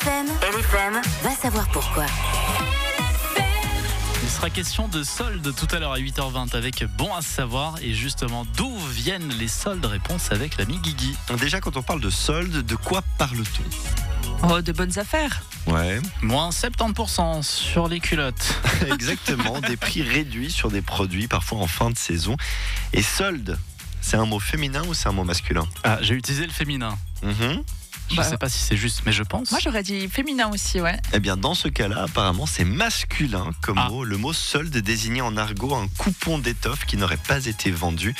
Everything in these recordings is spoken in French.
LFM va savoir pourquoi. Il sera question de soldes tout à l'heure à 8h20 avec Bon à savoir. Et justement, d'où viennent les soldes? Réponse avec l'ami Guigui. Déjà, quand on parle de soldes, de quoi parle-t-on? Oh, de bonnes affaires. Ouais, Moins 70% sur les culottes. exactement. Des prix réduits sur des produits, parfois en fin de saison. Et soldes, c'est un mot féminin ou c'est un mot masculin? Ah, j'ai utilisé le féminin. Je Bah, sais pas si c'est juste, mais je pense. Moi, j'aurais dit féminin aussi, ouais. Eh bien, dans ce cas-là, apparemment, c'est masculin comme Ah. mot. Le mot solde désignait en argot un coupon d'étoffe qui n'aurait pas été vendu.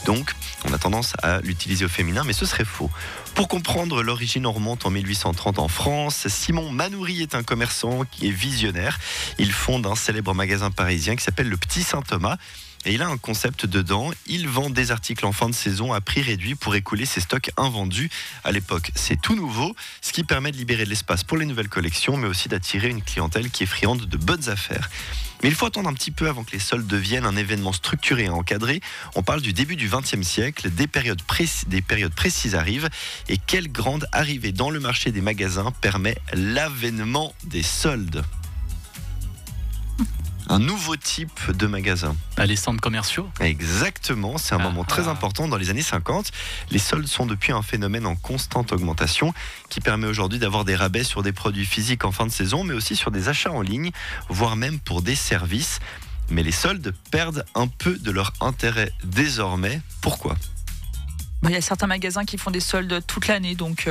Donc, on a tendance à l'utiliser au féminin, mais ce serait faux. Pour comprendre l'origine, on remonte en 1830 en France. Simon Manoury est un commerçant qui est visionnaire. Il fonde un célèbre magasin parisien qui s'appelle le Petit Saint-Thomas. Et il a un concept dedans, il vend des articles en fin de saison à prix réduit pour écouler ses stocks invendus. À l'époque, c'est tout nouveau, ce qui permet de libérer de l'espace pour les nouvelles collections, mais aussi d'attirer une clientèle qui est friande de bonnes affaires. Mais il faut attendre un petit peu avant que les soldes deviennent un événement structuré et encadré. On parle du début du XXe siècle, des périodes précises arrivent. Et quelle grande arrivée dans le marché des magasins permet l'avènement des soldes? Un nouveau type de magasin. Les centres commerciaux. Exactement, c'est un moment très important dans les années 50. Les soldes sont depuis un phénomène en constante augmentation qui permet aujourd'hui d'avoir des rabais sur des produits physiques en fin de saison, mais aussi sur des achats en ligne, voire même pour des services. Mais les soldes perdent un peu de leur intérêt désormais. Pourquoi ? Il y a certains magasins qui font des soldes toute l'année, donc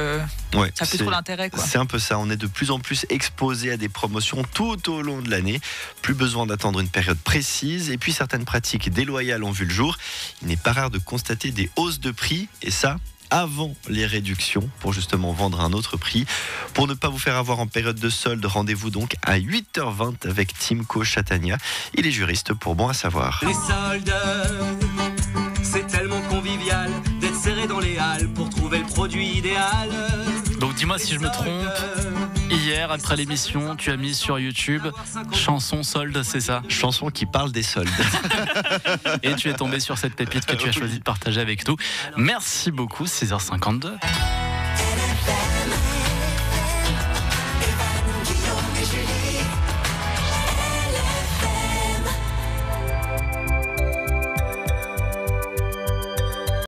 Ouais, ça a plus trop d'intérêt, quoi. C'est un peu ça, on est de plus en plus exposé à des promotions tout au long de l'année. Plus besoin d'attendre une période précise. Et puis certaines pratiques déloyales ont vu le jour. Il n'est pas rare de constater des hausses de prix, et ça avant les réductions, pour justement vendre à un autre prix. Pour ne pas vous faire avoir en période de solde, rendez-vous donc à 8h20 avec Timko Chatagna. Il est juriste pour Bon à savoir. Les soldes, c'est tellement convivial d'être serré dans les halles pour trouver le produit idéal. Donc dis-moi si je me trompe. Hier, après l'émission, tu as mis sur YouTube chanson solde, c'est ça? Chanson qui parle des soldes. Et tu es tombé sur cette pépite que tu as choisi de partager avec nous. Merci beaucoup, 6h52.